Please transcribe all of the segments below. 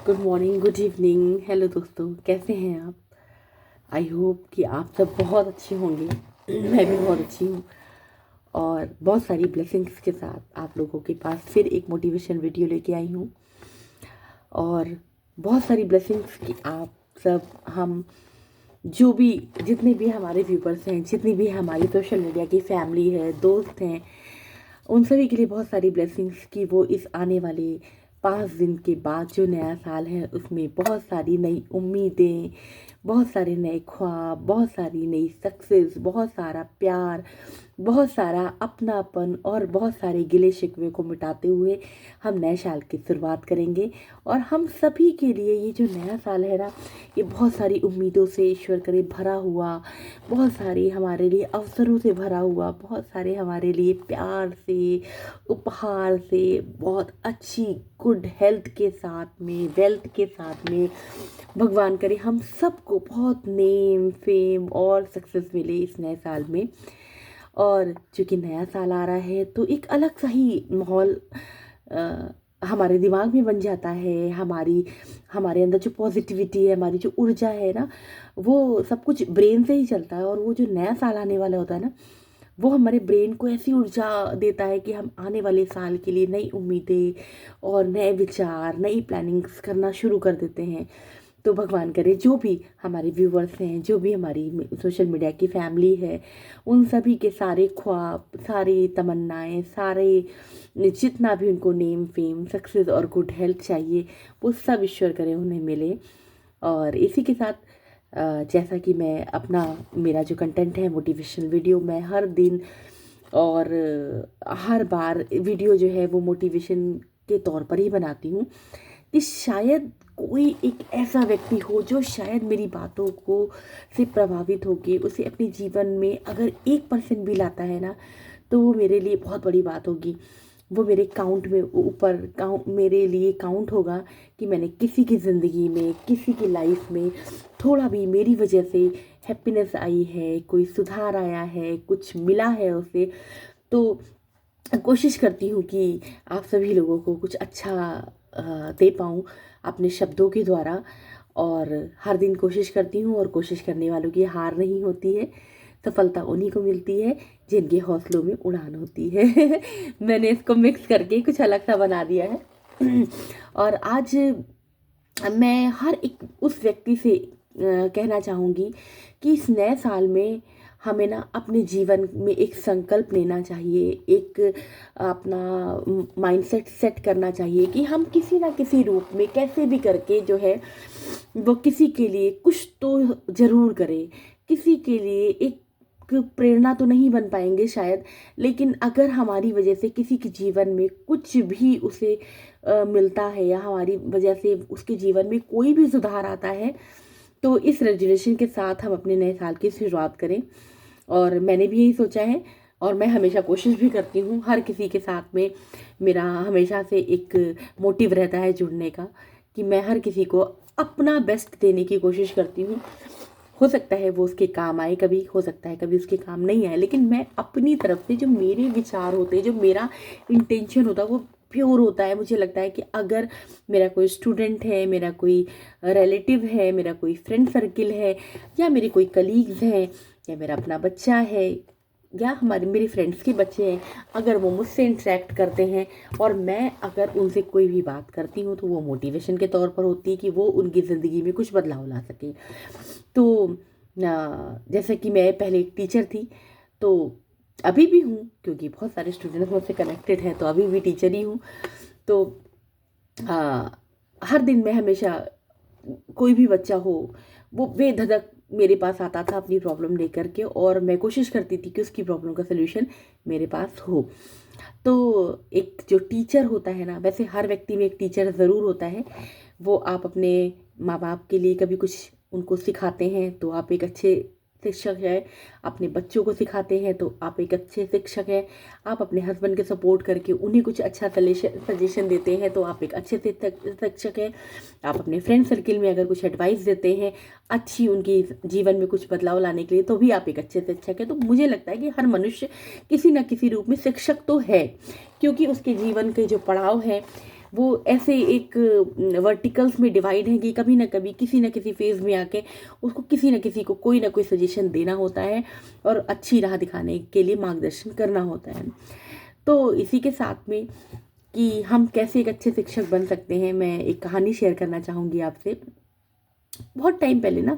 Good morning, good evening, hello दोस्तों, कैसे हैं आप। आई होप कि आप सब बहुत अच्छे होंगे। मैं भी बहुत अच्छी हूँ और बहुत सारी ब्लेसिंग्स के साथ आप लोगों के पास फिर एक मोटिवेशन वीडियो लेके आई हूँ। और बहुत सारी ब्लेसिंग्स कि आप सब हम जो भी जितने भी हमारे व्यूवर्स हैं, जितनी भी हमारी सोशल मीडिया की फैमिली है, दोस्त हैं, उन सभी के लिए बहुत सारी ब्लेसिंग्स कि वो इस आने वाले 5 दिन के बाद जो नया साल है उसमें बहुत सारी नई उम्मीदें, बहुत सारे नए ख्वाब, बहुत सारी नई सक्सेस, बहुत सारा प्यार, बहुत सारा अपनापन और बहुत सारे गिले शिकवे को मिटाते हुए हम नए साल की शुरुआत करेंगे। और हम सभी के लिए ये जो नया साल है ना, ये बहुत सारी उम्मीदों से ईश्वर करे भरा हुआ, बहुत सारे हमारे लिए अवसरों से भरा हुआ, बहुत सारे हमारे लिए प्यार से, उपहार से, बहुत अच्छी गुड हेल्थ के साथ में, वेल्थ के साथ में भगवान करे हम सबको बहुत नेम फेम और सक्सेस मिले इस नए साल में। और चूँकि नया साल आ रहा है तो एक अलग सा ही माहौल हमारे दिमाग में बन जाता है। हमारे अंदर जो पॉजिटिविटी है, हमारी जो ऊर्जा है ना, वो सब कुछ ब्रेन से ही चलता है। और वो जो नया साल आने वाला होता है ना, वो हमारे ब्रेन को ऐसी ऊर्जा देता है कि हम आने वाले साल के लिए नई उम्मीदें और नए विचार, नई प्लानिंग्स करना शुरू कर देते हैं। तो भगवान करे जो भी हमारे व्यूवर्स हैं, जो भी हमारी सोशल मीडिया की फैमिली है, उन सभी के सारे ख्वाब, सारी तमन्नाएं, सारे जितना भी उनको नेम फेम सक्सेस और गुड हेल्थ चाहिए, वो सब ईश्वर करे उन्हें मिले। और इसी के साथ जैसा कि मैं अपना मेरा जो कंटेंट है मोटिवेशनल वीडियो, मैं हर दिन और हर बार वीडियो जो है वो मोटिवेशन के तौर पर ही बनाती हूँ कि शायद कोई एक ऐसा व्यक्ति हो जो शायद मेरी बातों को से प्रभावित होके उसे अपने जीवन में अगर 1% भी लाता है ना, तो वो मेरे लिए बहुत बड़ी बात होगी। वो मेरे काउंट में ऊपर काउंट मेरे लिए काउंट होगा कि मैंने किसी की ज़िंदगी में, किसी की लाइफ में थोड़ा भी मेरी वजह से हैप्पीनेस आई है, कोई सुधार आया है, कुछ मिला है उसे। तो कोशिश करती हूँ कि आप सभी लोगों को कुछ अच्छा दे पाऊँ अपने शब्दों के द्वारा। और हर दिन कोशिश करती हूँ और कोशिश करने वालों की हार नहीं होती है। सफलता उन्हीं को मिलती है जिनके हौसलों में उड़ान होती है। मैंने इसको मिक्स करके कुछ अलग सा बना दिया है। और आज मैं हर एक उस व्यक्ति से कहना चाहूँगी कि इस नए साल में हमें ना अपने जीवन में एक संकल्प लेना चाहिए, एक अपना माइंडसेट सेट करना चाहिए कि हम किसी ना किसी रूप में कैसे भी करके जो है वो किसी के लिए कुछ तो ज़रूर करें। किसी के लिए एक प्रेरणा तो नहीं बन पाएंगे शायद, लेकिन अगर हमारी वजह से किसी के जीवन में कुछ भी उसे मिलता है या हमारी वजह से उसके जीवन में कोई भी सुधार आता है, तो इस रेजोल्यूशन के साथ हम अपने नए साल की शुरुआत करें। और मैंने भी यही सोचा है और मैं हमेशा कोशिश भी करती हूँ हर किसी के साथ में। मेरा हमेशा से एक मोटिव रहता है जुड़ने का कि मैं हर किसी को अपना बेस्ट देने की कोशिश करती हूँ। हो सकता है वो उसके काम आए, कभी हो सकता है कभी उसके काम नहीं आए, लेकिन मैं अपनी तरफ से जो मेरे विचार होते हैं, जो मेरा इंटेंशन होता है, वो प्योर होता है। मुझे लगता है कि अगर मेरा कोई स्टूडेंट है, मेरा कोई रिलेटिव है, मेरा कोई फ्रेंड सर्किल है, या मेरे कोई कलीग्स हैं, या मेरा अपना बच्चा है, या मेरे फ्रेंड्स के बच्चे हैं, अगर वो मुझसे इंटरेक्ट करते हैं और मैं अगर उनसे कोई भी बात करती हूँ, तो वो मोटिवेशन के तौर पर होती है कि वो उनकी ज़िंदगी में कुछ बदलाव ला सके। तो जैसे कि मैं पहले एक टीचर थी, तो अभी भी हूँ क्योंकि बहुत सारे स्टूडेंट्स मुझसे कनेक्टेड हैं, तो अभी भी टीचर ही हूँ। तो हर दिन मैं हमेशा कोई भी बच्चा हो, वो बेधधक मेरे पास आता था अपनी प्रॉब्लम लेकर के, और मैं कोशिश करती थी कि उसकी प्रॉब्लम का सलूशन मेरे पास हो। तो एक जो टीचर होता है ना, वैसे हर व्यक्ति में एक टीचर ज़रूर होता है। वो आप अपने माँ बाप के लिए कभी कुछ उनको सिखाते हैं तो आप एक अच्छे शिक्षक हैं, अपने बच्चों को सिखाते हैं तो आप एक अच्छे शिक्षक हैं, आप अपने हस्बैंड के सपोर्ट करके उन्हें कुछ अच्छा सजेशन देते हैं तो आप एक अच्छे शिक्षक हैं, आप अपने फ्रेंड सर्किल में अगर कुछ एडवाइस देते हैं अच्छी उनकी जीवन में कुछ बदलाव लाने के लिए, तो भी आप एक अच्छे शिक्षक हैं। तो मुझे लगता है कि हर मनुष्य किसी न किसी रूप में शिक्षक तो है, क्योंकि उसके जीवन के जो पड़ाव हैं वो ऐसे एक वर्टिकल्स में डिवाइड हैं कि कभी ना कभी किसी न किसी फेज में आके उसको किसी न किसी को कोई ना कोई सजेशन देना होता है और अच्छी राह दिखाने के लिए मार्गदर्शन करना होता है। तो इसी के साथ में कि हम कैसे एक अच्छे शिक्षक बन सकते हैं, मैं एक कहानी शेयर करना चाहूँगी आपसे। बहुत टाइम पहले ना,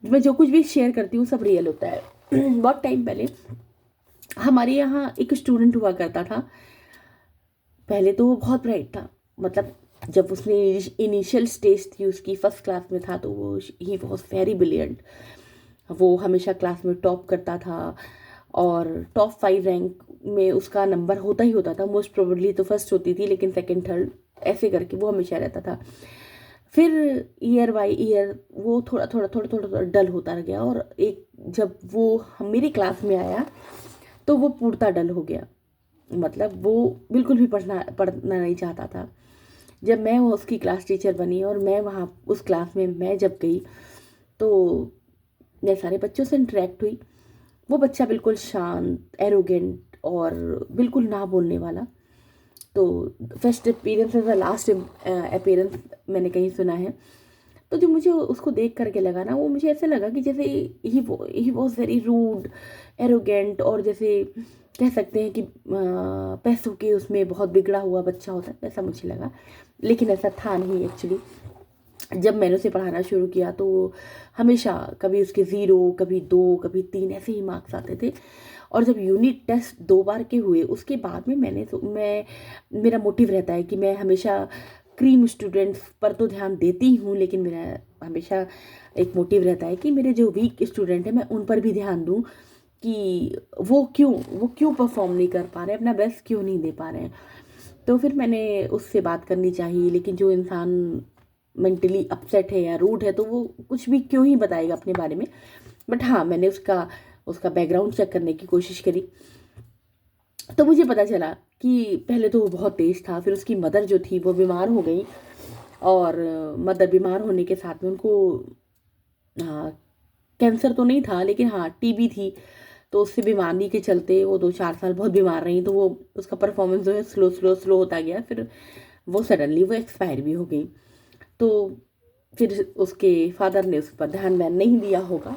मैं जो कुछ भी शेयर करती हूँ सब रियल होता है। बहुत टाइम पहले हमारे यहाँ एक स्टूडेंट हुआ करता था। पहले तो वो बहुत ब्राइट था, मतलब जब उसने इनिशियल स्टेज थी उसकी, फर्स्ट क्लास में था, तो वो ही वॉज वेरी ब्रिलियंट। वो हमेशा क्लास में टॉप करता था और टॉप 5 रैंक में उसका नंबर होता ही होता था। मोस्ट प्रोबेबली तो फर्स्ट होती थी, लेकिन सेकंड थर्ड ऐसे करके वो हमेशा रहता था। फिर ईयर बाय ईयर वो थोड़ा डल होता गया, और एक जब वो मेरी क्लास में आया तो वो पूर्णतः डल हो गया। मतलब वो बिल्कुल भी पढ़ना नहीं चाहता था। जब मैं वो उसकी क्लास टीचर बनी और मैं वहाँ उस क्लास में मैं जब गई तो मैं सारे बच्चों से इंटरेक्ट हुई। वो बच्चा बिल्कुल शांत, एरोगेंट और बिल्कुल ना बोलने वाला। तो first appearance as the last appearance मैंने कहीं सुना है। तो जो मुझे उसको देख करके लगा ना, वो मुझे ऐसे लगा कि जैसे he was very rude, arrogant, और जैसे कह सकते हैं कि पैसों के उसमें बहुत बिगड़ा हुआ बच्चा होता है, ऐसा मुझे लगा। लेकिन ऐसा था नहीं एक्चुअली। जब मैंने उसे पढ़ाना शुरू किया तो हमेशा कभी उसके 0, कभी 2, कभी 3 ऐसे ही मार्क्स आते थे। और जब यूनिट टेस्ट 2 बार के हुए उसके बाद में मैं मेरा मोटिव रहता है कि मैं हमेशा क्रीम स्टूडेंट्स पर तो ध्यान देती हूँ, लेकिन मेरा हमेशा एक मोटिव रहता है कि मेरे जो वीक स्टूडेंट हैं मैं उन पर भी ध्यान दूँ कि वो क्यों परफॉर्म नहीं कर पा रहे हैं, अपना बेस्ट क्यों नहीं दे पा रहे हैं। तो फिर मैंने उससे बात करनी चाहिए, लेकिन जो इंसान मेंटली अपसेट है या रूड है तो वो कुछ भी क्यों ही बताएगा अपने बारे में। बट हाँ, मैंने उसका उसका बैकग्राउंड चेक करने की कोशिश करी। तो मुझे पता चला कि पहले तो वो बहुत तेज था, फिर उसकी मदर जो थी वो बीमार हो गई, और मदर बीमार होने के साथ में उनको कैंसर तो नहीं था, लेकिन हाँ टीबी थी। तो उससे बीमारी के चलते वो 2-4 साल बहुत बीमार रही, तो वो उसका परफॉर्मेंस जो है स्लो होता गया। फिर वो सडनली वो एक्सपायर भी हो गई। तो फिर उसके फादर ने उस पर ध्यान नहीं दिया होगा,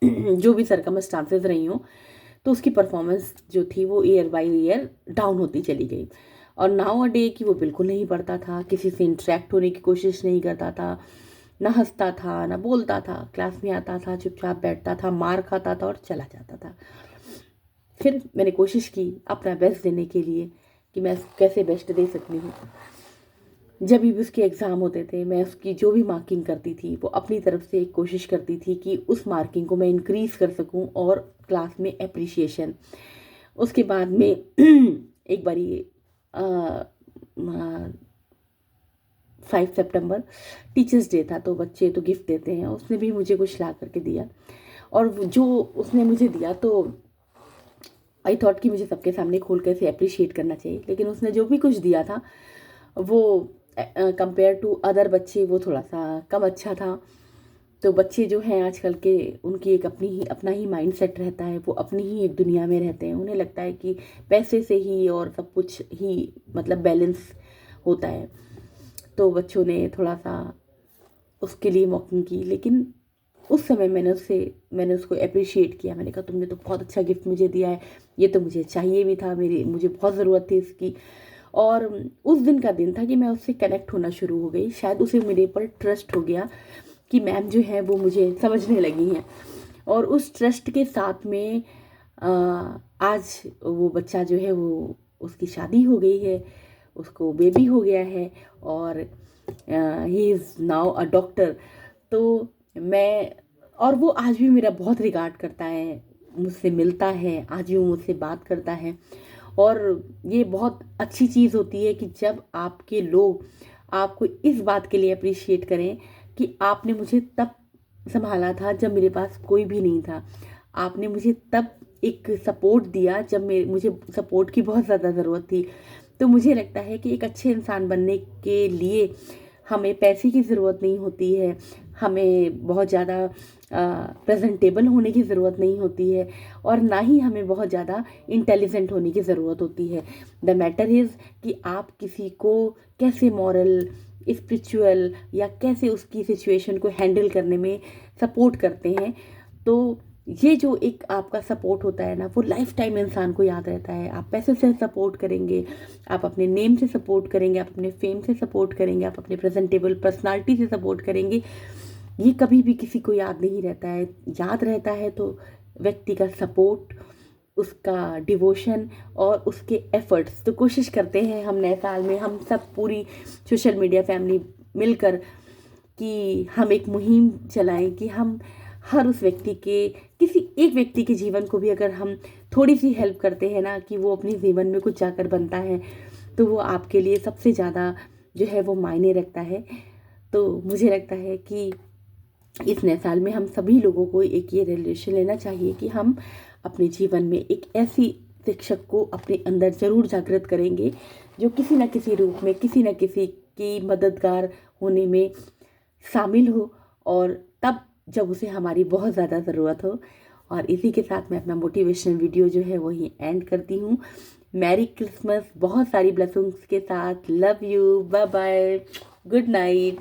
जो भी सरकमस्टांसेस रही हों, तो उसकी परफॉर्मेंस जो थी वो ईयर बाय ईयर डाउन होती चली गई। और नाउ अ डे कि वो बिल्कुल नहीं पढ़ता था, किसी से इंटरेक्ट होने की कोशिश नहीं करता था, ना हंसता था ना बोलता था, क्लास में आता था चुपचाप बैठता था, मार खाता था और चला जाता था। फिर मैंने कोशिश की अपना बेस्ट देने के लिए कि मैं कैसे बेस्ट दे सकती हूँ। जब भी उसके एग्ज़ाम होते थे मैं उसकी जो भी मार्किंग करती थी वो अपनी तरफ से एक कोशिश करती थी कि उस मार्किंग को मैं इंक्रीज़ कर सकूं, और क्लास में अप्रिशिएशन। उसके बाद में एक बारी 5 सितंबर टीचर्स डे था, तो बच्चे तो गिफ्ट देते हैं, उसने भी मुझे कुछ ला करके दिया। और जो उसने मुझे दिया तो आई थॉट कि मुझे सबके सामने खोल कर से अप्रिशिएट करना चाहिए, लेकिन उसने जो भी कुछ दिया था वो कंपेयर टू अदर बच्चे वो थोड़ा सा कम अच्छा था। तो बच्चे जो हैं आजकल के, उनकी एक अपना ही माइंड सेट रहता है, वो अपनी ही एक दुनिया में रहते हैं। उन्हें लगता है कि पैसे से ही और सब कुछ ही मतलब बैलेंस होता है। तो बच्चों ने थोड़ा सा उसके लिए मॉकिंग की, लेकिन उस समय मैंने उसको अप्रिशिएट किया। मैंने कहा तुमने तो बहुत अच्छा गिफ्ट मुझे दिया है, ये तो मुझे चाहिए भी था, मुझे बहुत ज़रूरत थी इसकी। और उस दिन का दिन था कि मैं उससे कनेक्ट होना शुरू हो गई। शायद उसे मेरे पर ट्रस्ट हो गया कि मैम जो है वो मुझे समझने लगी हैं। और उस ट्रस्ट के साथ में आज वो बच्चा जो है वो उसकी शादी हो गई है, उसको बेबी हो गया है, और he is now a doctor. तो मैं और वो आज भी मेरा बहुत रिगार्ड करता है, मुझसे मिलता है, आज भी वो मुझसे बात करता है। और ये बहुत अच्छी चीज़ होती है कि जब आपके लोग आपको इस बात के लिए अप्रिशिएट करें कि आपने मुझे तब संभाला था जब मेरे पास कोई भी नहीं था, आपने मुझे तब एक सपोर्ट दिया जब मुझे सपोर्ट की बहुत ज़्यादा ज़रूरत थी। तो मुझे लगता है कि एक अच्छे इंसान बनने के लिए हमें पैसे की ज़रूरत नहीं होती है, हमें बहुत ज़्यादा प्रेजेंटेबल होने की ज़रूरत नहीं होती है और ना ही हमें बहुत ज़्यादा इंटेलिजेंट होने की ज़रूरत होती है। द मैटर इज़ कि आप किसी को कैसे मॉरल, स्पिरिचुअल या कैसे उसकी सिचुएशन को हैंडल करने में सपोर्ट करते हैं। तो ये जो एक आपका सपोर्ट होता है ना, वो लाइफ टाइम इंसान को याद रहता है। आप पैसे से सपोर्ट करेंगे, आप अपने नेम से सपोर्ट करेंगे, आप अपने फेम से सपोर्ट करेंगे, आप अपने प्रेजेंटेबल पर्सनालिटी से सपोर्ट करेंगे, ये कभी भी किसी को याद नहीं रहता है। याद रहता है तो व्यक्ति का सपोर्ट, उसका डिवोशन और उसके एफर्ट्स। तो कोशिश करते हैं हम नए साल में, हम सब पूरी सोशल मीडिया फैमिली मिलकर, कि हम एक मुहिम चलाएं कि हम हर उस व्यक्ति के, किसी एक व्यक्ति के जीवन को भी अगर हम थोड़ी सी हेल्प करते हैं ना, कि वो अपने जीवन में कुछ जाकर बनता है, तो वो आपके लिए सबसे ज़्यादा जो है वो मायने रखता है। तो मुझे लगता है कि इस नए साल में हम सभी लोगों को एक ये रिलेशन लेना चाहिए कि हम अपने जीवन में एक ऐसी शिक्षक को अपने अंदर ज़रूर जागृत करेंगे जो किसी न किसी रूप में, किसी न किसी की मददगार होने में शामिल हो, और तब जब उसे हमारी बहुत ज़्यादा ज़रूरत हो। और इसी के साथ मैं अपना मोटिवेशनल वीडियो जो है वही एंड करती हूँ। मैरी क्रिसमस, बहुत सारी ब्लेसिंग्स के साथ। Love you, bye bye, good night.